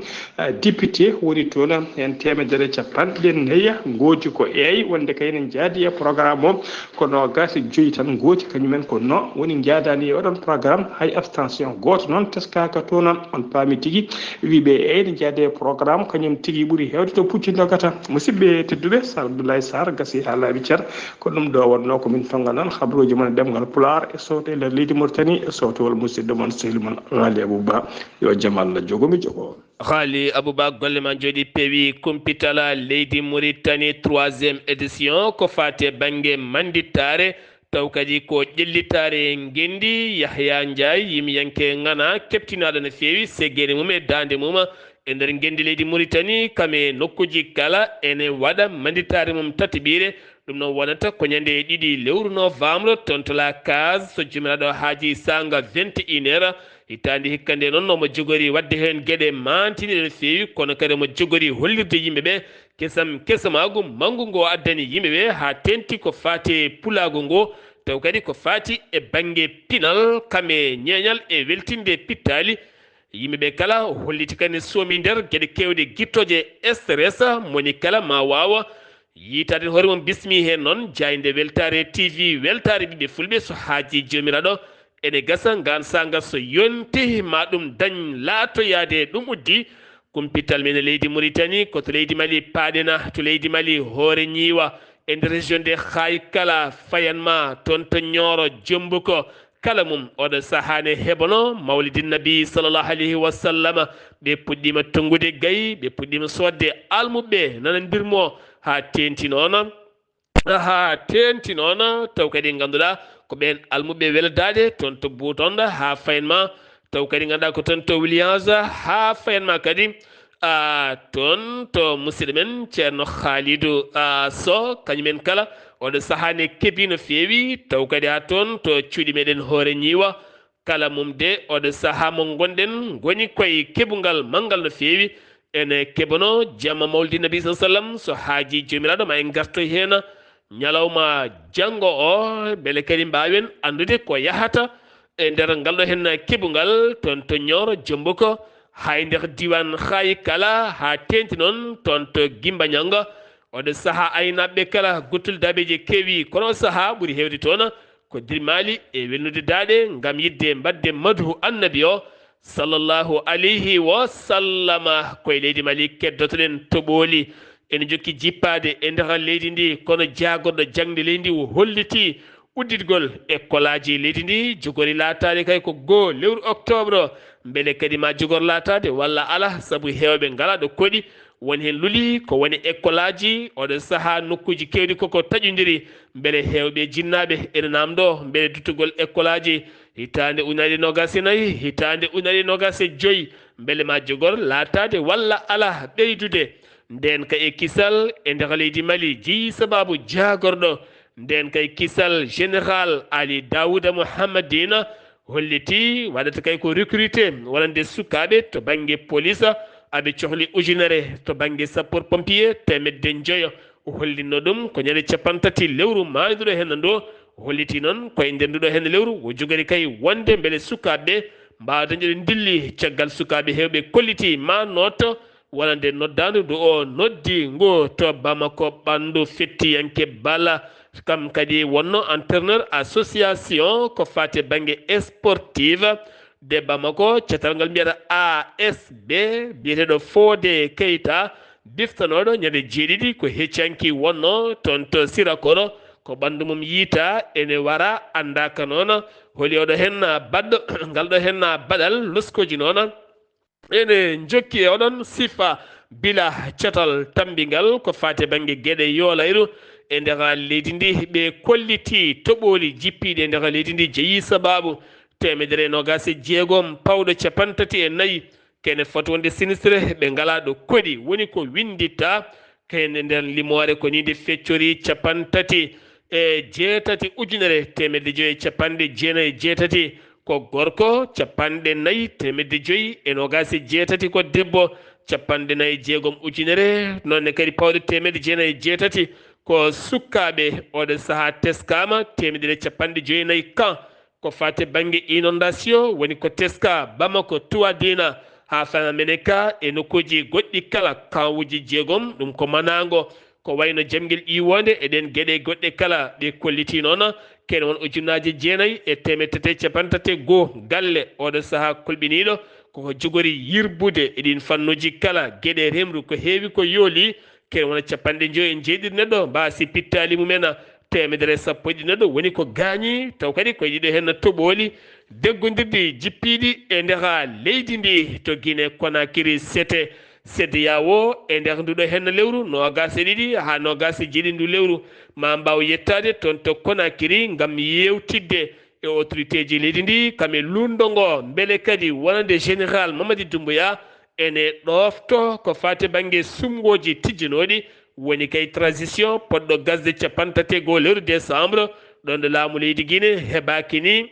Speaker 4: député woni toon hen 150 gooti ko eey wonde kayne jaadi e programme o kono gasi joyi tan gooti kañumen ko no woni jaadani e oɗon programme hay abstention goto noon teskaka toon on paami tigui wiɓe eyne jaade programme kañum tigui ɓuuri hewde to pucci dogata musidɓe tedduɓe Sar Abdoulaye Sarr gasi ha laaɓi ceer ko ɗum ɗo wonno komin tonga noon habruji mon ɗemgal Pulaar e sowto e nder leydi Mauritanie e sowtowol musidɗo moon sehli moon Ghali Abouba yo jaam Allah jogomi jogo
Speaker 1: Ghali Abouba golle ma jooɗi peewi kumpitala leydi Mauritanie 3e édition ko fate banggue mandittare taw kadi ko ƴellitare ngendi Yahya Ndiaye yimi yanke ngana keptinaɗo no feewi seggede mum e dande mum e nder ngendi leydi Mauritanie kame nokkuji kala ene waɗa manditare mum tatiɓire ɗum noon wonata ko ñande 2 lewru novembre toon to la case so jumiraɗo haaji sanga 21h hitande hikka nde noon omo jogori wadde hen gueɗe mantiniɗe no feewi kono kadi omo jogori hollirde yimɓeɓe kesamagu manggu ngo addani yimɓeɓe ha tenti ko fati pulagu ngo taw kadi ko fati e banggue pinal kame ñeñal e weltinde pittali yimɓeɓe kala holliti kadi soomi nder gueɗe kewɗe guittoje stress moni kala ma wawa yitade hoore mum bismi hen noon jayde weltare tv weltare ɓiɓɓe fulɓe so haaji jomiraɗo ene gasa ngan sanga so yonti ma ɗum dañ laatoyade ɗum uddi kumpital men e leydi Mauritanie ko to leydi Mali paɗena to leydi Mali hoore ñiiwa e nder région de hay kala fayanma toon to Nioro Jombuko kala mum oɗo sahane heɓano mawlidin nabi sallllahu alayhi wa sallam ɓe puɗɗima tongude gayi ɓe puɗɗima sodde almuɓe nanandirmo ha tenti noon taw kadi ganduɗa ko ɓen almuɓe weldade toon to Boutonda ha fayanma taw kadi ganduɗa ko toon to Williams ha fayanma kadi toon to musidɗo men ceerno Khalidou Sow kañumen kala oɗo sahane keebi no feewi taw kadi ha toon to cuuɗi meɗen hoore ñiiwa kala mum de oɗo saaha mo gonɗen goni koye keɓugal manggal no feewi ene keɓano jamma mawlidi nabi sallam so haaji jomiraɗo ma en garto hen ñalawma janggo o beele kadi mbawen andude ko yahata e nder ngalɗo hen keɓugal toon to Nioro Jombuko hay nder diwan hay kala ha tenti noon toon to Gimba Ñanga oɗo saaha aynaɓeɓe kala guttuldaɓeje keewi kono saaha ɓuuri hewde toon ko dirmali e welnude daaɗe gam yidde mbadde madhu annabi o sallllahu alayhi wa sallama koye leydi Mali keddotoɗen toɓoli ene jokki jippade e nder leydi ndi kono jagorɗo jangde leydi ndi holliti udditgol école aji leydi ndi jogori latade kay ko 2 lewru octobre beele kadi ma jogor latade walla ala saabu hewɓe ngala ɗo koɗi woni hen luli ko woni école aji oɗo saaha nokkuji kewɗi koko taƴodiri beele hewɓe jinnaɓe ene namdo beele duttugol école aji hitande ujunere nogas e nayyi hitande ujunere nogas e joyyi beele ma jogor latade walla ala ɓeydude nden kay e kisal e nder leydi Mali jeeyi sababu jagorɗo nden kay kisal général Ali Daouda Mouhammadina holliti waɗata kay ko recruté wonande sukaɓe to banggue police aɓe cohli ujunere to banggue sapeur pompier 500 hollitno ɗum ko ñande 30 lewru mayduɗo hen ndo holliti noon koye nder nduɗo hen lewru o jogori kay wonde beele sukaɓe mbawa dañƴude dilli caggal sukaɓe hewɓe kolliti ma noto wonande noddandu ndu o noddi ngo to Bamako ɓandu fettiyanke bala kam kadi wonno entraîneur association ko fate banggue sportive de Bamako cetal ngal mbiyata ASB biyeteɗo Fodé Keita biftanoɗo ñande jeeɗiɗi ko heccanki wonno toon to Sirakoro ko ɓandu mum yiita ene wara andaka noon holi oɗo hen baɗɗo ngalɗo hen baɗal luskoji noon ene jokki e oɗon sifa bila cetal tambingal ko fate banggue gueɗe yolayru e nder leydi ndi ɓe kolliti toɓoli jippiɗi e nder leydi ndi jeeyi sababu 126 pawɗo 34 kene foti wonde sinistre ɓe ngala ɗo koɗi woni ko windita kene nder limore ko ni nde feccori 38 ujunere 598 ko gorko 428 ko debbo 46 ujunere nonne kadi pawɗo 198 ko sukkaɓe oɗo saaha teskama 154 kan ko fate banggue inondation woni ko teska Bamako Tuwadina ha fama meneka e nokkuji goɗɗi kala kawuji 6 ɗum ko manago ko wayno jamguel iwonde eɗen gueɗe goɗɗe kala ɗe kolliti noon kene won ujunnaje 931 galle oɗo saaha kolɓiniɗo koko jogori yirbude eɗin fannuji kala gueɗe remru ko heewi ko yooli kene wona 50 neɗɗo mbasi pittali mumen 110 neɗɗo woni ko gaañi taw kadi koye ɗiɗo hen toɓoli deggodirɗi jippiɗi e nder leydi ndi to Guinée Conakry sete CEDEAO e nder nduɗo hen lewru nogas e ɗiɗi ha nogas e jeeɗi ndu lewru ma mbaw yettade toon to Conakry ngam yewtidde e autorité ji leydi ndi kame lundo ngo beele kadi wonande général Mamady Doumbouya ene ɗofto ko fate banggue sumgoji tijjanoɗi woni kay transition poɗɗo gasde 31 lewru décembre ɗon ɗo laamu leydi Guinée heɓaki ni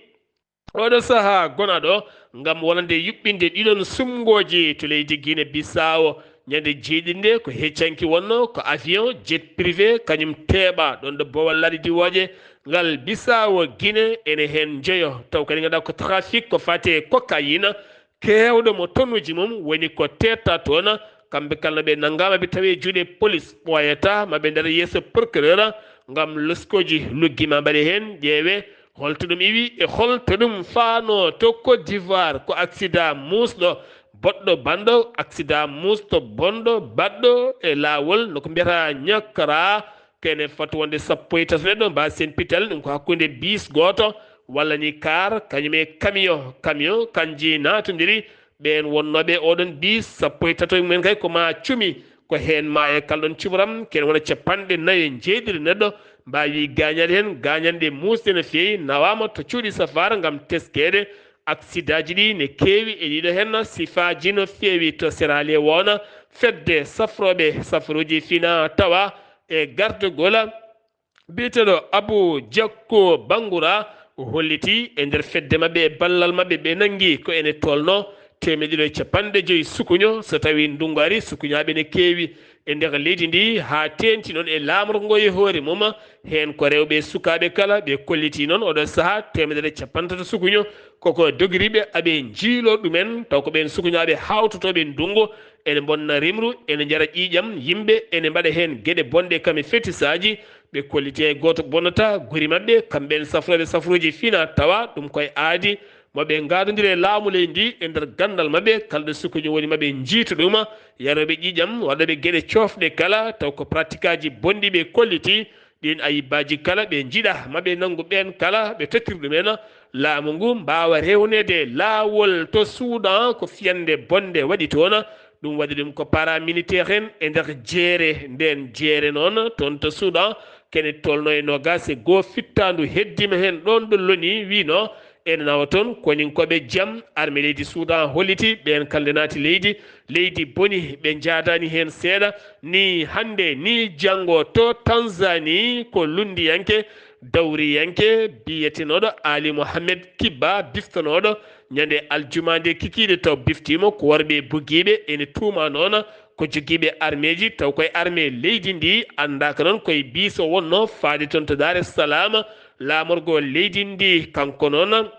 Speaker 1: oɗo saaha gonaɗo ngam wonande yuɓɓinde ɗiɗon sumgoji to leydi Guinée Bissau ñande jeeɗinde ko heccanki wonno ko avion jet privé kañum teeɓa ɗon ɗo bowal laaɗi diwoje ngal Bissau Guinée ene hen jeeyo taw kadi ganduɗa ko trafic ko fate cocaïne kewɗo mo tonnuji mum woni ko tetta toon kamɓe kala ɓe naggama ɓe tawi juuɗe police ɓoyata maɓe nder yeeso procureur ngam loskoji luggima mbaɗe hen ƴeewe holto ɗum iwi e holto ɗum faano to Côte d'Ivoire ko accident musɗo boɗɗo banɗo accident musɗo bonɗo baɗɗo e laawol noko mbiyata ñakkara kene foti wonde 17 neɗɗo mba sen pital ɗum ko hakkude bis goto walla ni car kañum e camion kanji natodiri ɓen wonnoɓe oɗon bis 17 mumen kay koma cumi ko hen ma e kalɗon cuɓram kene wona 49 neɗɗo mbawi gañade hen gañanɗe musde no fewi nawama to cuuɗi safara gam teskede accident ji ɗi ne kewi e ɗiɗo hen sifaji no fewi to serale wona fedde safroɓe safruji fina tawa e gardugol biteɗo Abou Diakko Bangoura holliti e nder fedde mabɓe e ballal mabɓe ɓe nangui ko ene tolno 150 sukuño so tawi ndungu ari sukuñaɓe ne kewi e nder leydi ndi ha tenti noon e lamru ngo e hoore mum hen ko rewɓe sukaɓe kala ɓe kolliti noon oɗo saaha 150 sukuño koko dogiriɓe aɓe jiilo ɗumen taw ko ɓen sukuñaɓe hawtotoɓe ndungu ene bonna rimru ene jara ƴiƴam yimɓe ene mbaɗa hen gueɗe bonɗe kame fétisaji ɓe kolliti e goto bonnata guri mabɓe kamɓen safroɓe safruji fina tawa ɗum koye aadi moɓe gadodiri laamu leydi ndi e nder gandal mabɓe kalɗo sukuño woni mabɓe jiita ɗum yaroɓe ƴiƴam waɗoɓe gueɗe cofɗe kala taw ko pratique aji bonɗi ɓe kolliti ɗin ayibbaji kala ɓe jiiɗa mabɓe nanggu ɓen kala ɓe tottir ɗumen laamu ngu mbawa rewnede laawol to Soudan ko fiyande bonde waɗi toon ɗum waɗi ɗum ko paramilitaire en e nder jeere nden jeere noon toon to Soudan kene tolno e nogas e goho fittandu heddima hen ɗon ɗo loni wino ene nawa toon konin koɓe jaam armée leydi Soudan holliti ɓen kalde naati leydi boni ɓe jadani hen seeɗa ni hande ni janggo to Tanzanie ko lundiyanke dawriyanke biyetenoɗo Ali Mohamed Kibba biftanoɗo ñande aljumande kikiɗe taw biftima ko worɓe bugiɓe ene tuuma noon ko joguiɓe armée ji taw koye armée leydi ndi andaka noon koye biso wonno faade toon to Dar es Salaam lamorgo leydi ndi kanko noon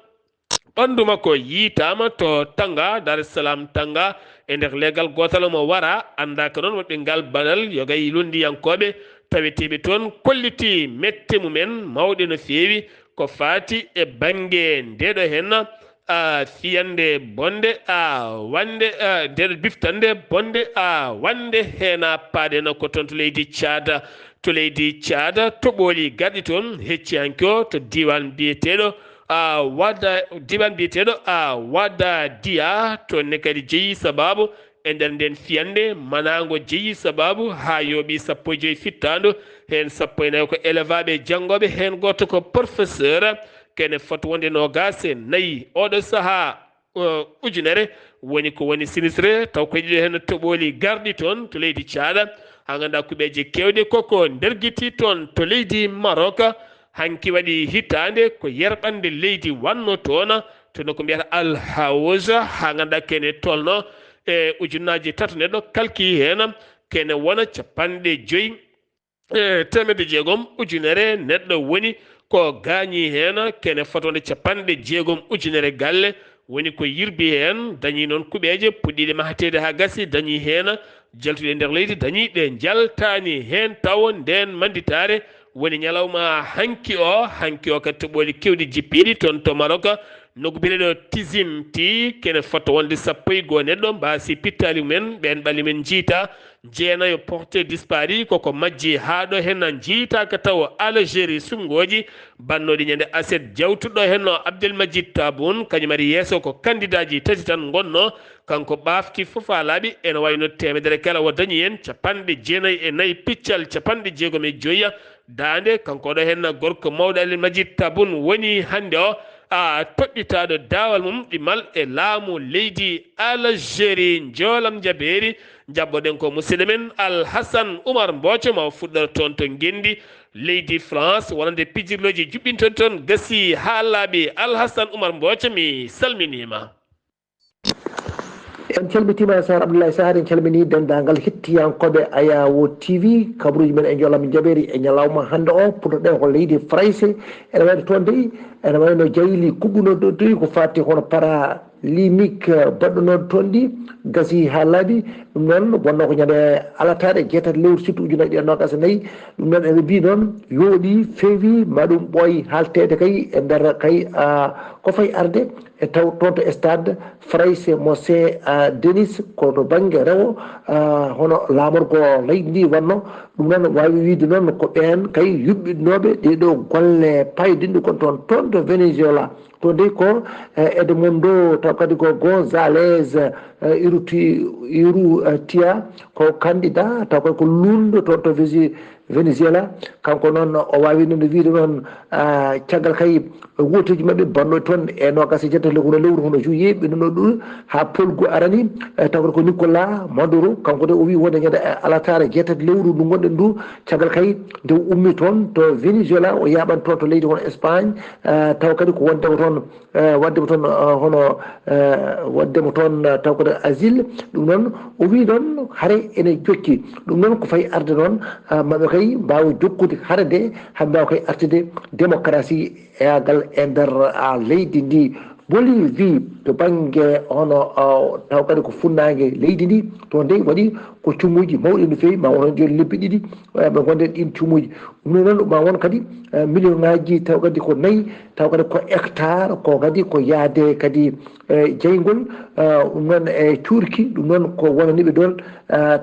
Speaker 1: ɓandu makko yiitama to Tanga Dar es Salaam Tanga e nder legal gotal mo wara andaka noon woɓɓe ngal banal yogay lundiyankoɓe taweteɓe toon kolliti mette mumen mawɗe no fewi ko fati e banggue ndeɗo hen fiyande bonde wande ndeɗo biftande bonde wande hena paɗeno ko toon to leydi Tchad toɓoli gaɗi toon hecciyanke o to diwan biyeteɗo diwan biyeteɗo Wada Dia toon ne kadi jeeyi sababu e nder nden fiyande manago jeeyi sababu ha yooɓi 15 fittandu hen 14 ko élevaɓe janggoɓe hen goto ko professeur kene foti wonde nogas e nayyi oɗo saaha ujunere woni ko woni sinistre taw ko ɗiɗo hen toɓoli garɗi toon to leydi Tchad ha ganduɗa kuɓeje kewɗe koko nderguiti toon to leydi Maroc hanki waɗi hittande ko yerɓande leydi wanno toon tono ko mbiyata Al Hawza ha ganduɗa kene tolno e ujunnaji 3 neɗɗo kalki hen kene wona 50 temedde jeegom ujunere neɗɗo woni ko gañi hen kene fotonde 60 ujunere galle woni ko yirbi hen dañi noon kuɓeje puɗɗiɗe mahatede ha gasi dañi hen jaltuɗe nder leydi dañiɗe jaltani hen taw nden manditare woni ñalawma hanki o kadi toɓoli kewɗi jippiɗi toon to Maroc noggubireɗo Tizimti kene foto wonde 11 neɗɗo mbasi pittali mumen ɓen ɓalli men jiita jeenayo porté disparu koko majji haɗo henna jiitaka taw Algérie sungoji bannoɗi ñande aset jawtuɗo henno Abdelmajid Taboun kañum ari yeeso ko candidat ji tati tan gonno kanko ɓaafti fof ha laaɓi ene wayno temedere kala wo dañi hen 94 piccal 65 dande kanko ɗo henna gorko mawɗo Abdelmajid Taboun woni hande o toɗɗitaɗo dawal mum ɗimal e laamu leydi Algérie joolam jabeeri jabboɗen ko musidɗo men Alhassane Oumar Mbothio ma fuɗɗora toon to Guendi leydi France wonande pijirloji juɓɓinton toon gasi ha laaɓi Alhassane Oumar Mbothio mi salminima.
Speaker 5: en calmitima Sar Abdoulaye Sarr en calmini dendagal hettiyankoɓe Ayawo TV kabaruji men e joolam jaɓeri e ñalawma hande o puɗɗoɗen ko leydi France ene wayno toon de ene wayno jayli kuɓɓunoɗo toyi ko fatti hono para limik baɗɗonoɗo toon ɗi gasi ha laaɓi ɗum noon wonno ko ñande alataɗe jeetati lewru surtout ujunnaje ɗiɗi nogas nayyi ɗum noon ene mbi noon yooɗi feewi ma ɗum ɓooyi haltede kay e nder kay ko fayi arde e taw toon to stade Frayse Mosé Denis ko to banggue rewo hono laamorgo leydi ndi wonno ɗum noon wawi wiide noon ko ɓen kay yuɓɓinoɓe ɗeɗo golle paydinɗe kon toon to Venezuela to nde ko Edmundo taw kadi ko Gonzalez Urrutia ko candidat taw kadi ko lundo toon to Venezuela kanko noon o wawi noon wiide noon caggal kay wotuji mabɓe bannoɗe toon e nogas e jeetati hono lewru hono juillet ɓe nono ɗum ha polgu arani taw ko Nicolas Maduro kanko de o wi wonde ñande alatare jeetati lewru ndu gonɗen ndu caggal kay nde ummi toon to Venezuela o yaɓan toon to leydi hono Espagne taw kadi ko wondemo toon waddemo toon hono waddemo toon taw kode asile ɗum noon o wi noon haare ene jokki ɗum noon ko fayi arde noon maɓe kay mbawa jokkude haare nde ha mbawa kay artude démocratie eyagal e nder leydi ndi Bolivie to banggue hono taw kadi ko funnague leydi ndi to nde waɗi ko cumuji mawɗi no fewi ma won joni lebbi ɗiɗi ɓe gonde ɗin cumuji ɗum noon ma won kadi million ngaji taw kadi ko nayyi taw kadi ko hectare ko kadi ko yaade kadi jeygol ɗum noon e Turki ɗum noon ko wonaniɓe ɗon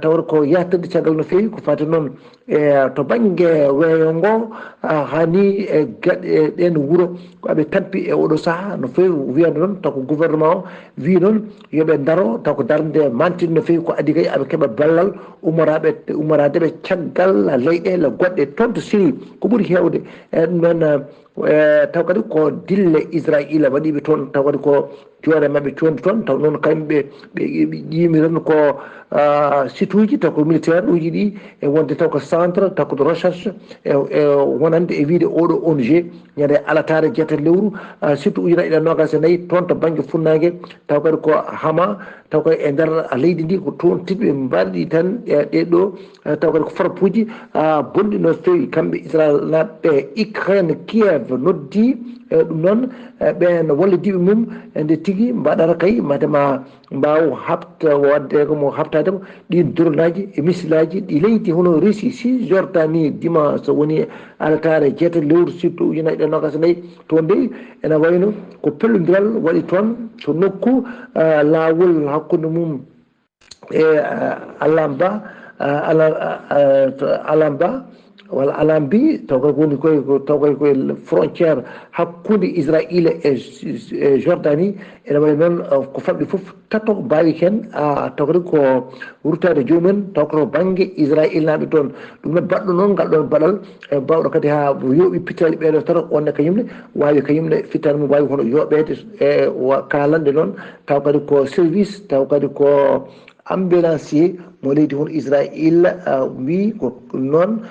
Speaker 5: tawata ko yattade caggal no fewi ko fati noon to banggue weeyo ngo hani e gaɗe ɗen wuuro koɓe tampi e oɗo saaha no fewi wiyande noon taw ko gouvernement o wi noon yooɓe daro taw ko darde mantide no fewi ko adi kay aɓe keeɓa ballal ummoradeɓe caggal leyɗele goɗɗe toon to Syrie ko ɓuuri hewde ɗum noon taw kadi ko dille Israila waɗiɓe toon taw kadi ko joore mabɓe condi toon taw noon kamɓe ɓe ƴimi tan ko site uji taw ko militaire uji ɗi e wonde taw ko centre taw ko de recherche e wonande e wiide oɗo ONG ñande alatare jeetati lewru site ujunaje ɗiɗi nogas e nayyi toon to banggue funnague taw kadi ko Hama taw kadi e nder leydi ndi ko toon tiɗɓe mbaɗi tan ɗeɗo taw kadi ko frappe uji bonɗi no fewi kamɓe Israel naɓɓe Ukraine Kiev noddi ɗum noon ɓen wallodiɓe mum nde tigui mbaɗata kay madema mbaw habta wadde komo habtademo ɗin dronaji e missilaji ɗi leydi hono Russie Cisjordanie dimanche woni alatare jeetati lewru surtout ujunnaje ɗiɗi nogas e nayyi to nde ene wayno ko pellodiral waɗi toon to nokku lawol hakkude mum e Alamba walla Alambi taw kay woni koye taw kay koye frontiére hakkude Israël e Jordanie ene wayi noon ko famɗi foof tato mbawi ken taw kadi ko wurtade jomumen taw koto banggue Israël naɓe toon ɗum noon baɗɗo noon ngal ɗon baɗal mbawɗo kadi ha yooɓi pittali ɓeɗo tato onne kañumne wawi kañumne fittade mum wawi hono yoɓede e kalande noon taw kadi ko service taw kadi ko ambulancier mo leydi hono Israël wi ko noon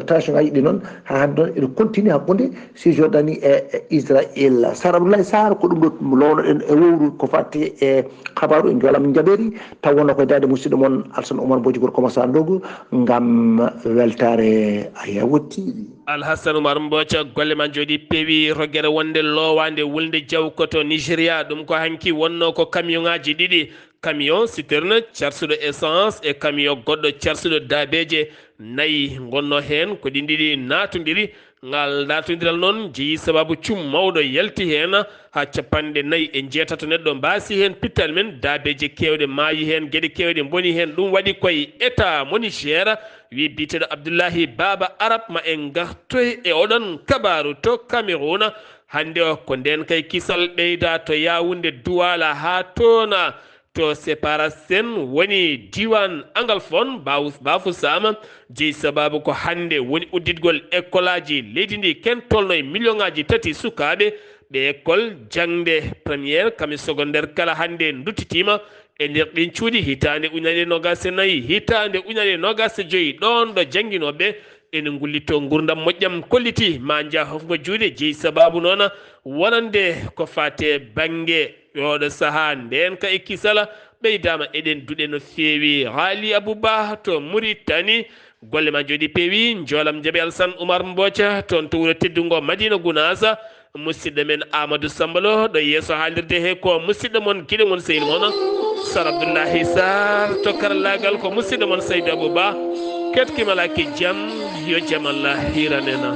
Speaker 5: station ngaji ɗi noon ha hande noon eɗe continue hakkude Cisjordanie e Israël. Sar Abdoulaye Sarr ko ɗum ɗo lownoɗen e wowru ko fatti e habaru e joolam jaɓeri taw wonno koye dade musidɗo moon Alassane Oumar Mbothio gorko Massa Ndogo ngam weltare Ayawo TV.
Speaker 1: Alhassane Oumar Mbothio golle ma jooɗi peewi roguere wonde lowande wulde jaw koto Nigéria ɗum ko hanki wonno ko camion ngaji ɗiɗi camion citerne carsuɗo essence e camion goɗɗo carsuɗo dabeje nayyi gonno hen ko ɗin ɗiɗi natodiri ngal datodiral noon jeeyi sababu cum mawɗo yalti hen ha capanɗe nayyi e jeetato neɗɗo mbasi hen pittal men daabeje kewɗe maayi hen gueɗe kewɗe boni hen ɗum waɗi koye état moni gére wi biteɗo abdoullahi baba arab ma en gartoy e oɗon kabaru to Cameroun hande o ko nden kay kisal ɓeyda to Yaoundé Douala ha tona to séparation woni diwan Anglofone Bafoussam jeeyi sababu ko hande woni udditgol école aji leydi ndi ken tolno e million ngaji tati sukaɓe ɓe école jangde premiére kami secondaire kala hande duttitima e nder ɗin cuuɗi hitande ujunere nogas e nayyi hitande ujunere nogas e joyyi ɗon ɗo jangguinoɓe ene gullito gurdam moƴƴam kolliti ma jaa hofgo juuɗe jeeyi sababu noon wonande ko fate banggue yoɗo saaha nden ka e kisala ɓeydama eɗen duɗe no feewi haali abouba to Mauritanie golle ma jooɗi peewi joolam jaaɓe Alassane Oumar Mbothia toon to wuuro teddugo Madina Gounass musidɗo men Amadou Sambalo ɗo yeeso haalirde he ko musidɗo moon guiɗo moon sehil moon Sar Abdoullahi Sarr to karallagal ko musidɗo moon Saydou Abouba ketkimalaki jaam yo jaam Allah hiranena